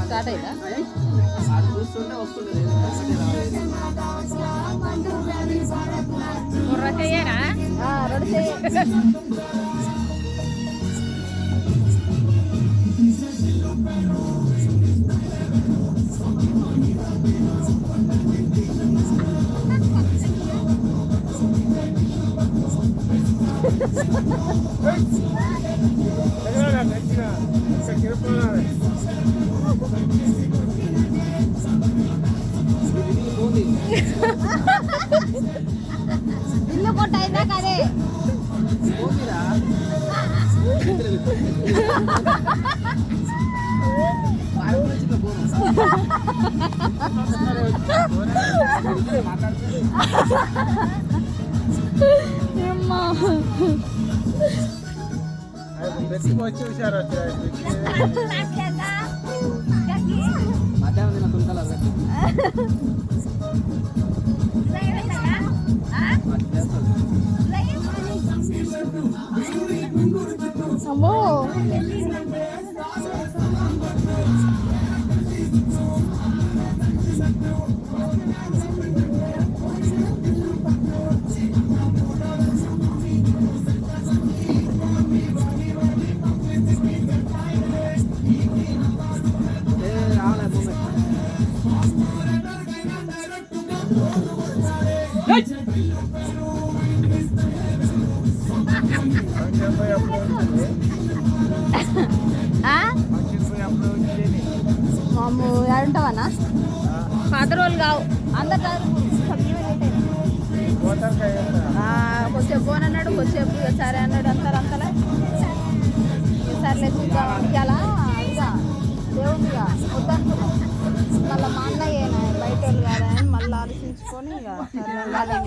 Start అయిందా? చూస్తుంటే వస్తుండే బుర్ర చెయ్యరా? 2 చెయ్యి. ఇల్లు కొట్ట అయినా కదే వచ్చి హుషారు అమ్మో మాము ఉంటావన్నా? పాత రోజులు కావు అందరు కొద్దిసేపు ఫోన్ అన్నాడు, కొద్దిసేపు ఇక సరే అన్నాడు, అంతలే సర్లే చూద్దాం ఇలా ఇక దేవుడిగా వద్దనుకున్నాం. మళ్ళీ మా అన్నయ్య బయట వాళ్ళు కాదా అని మళ్ళీ ఆలోచించుకొని ఇక సరే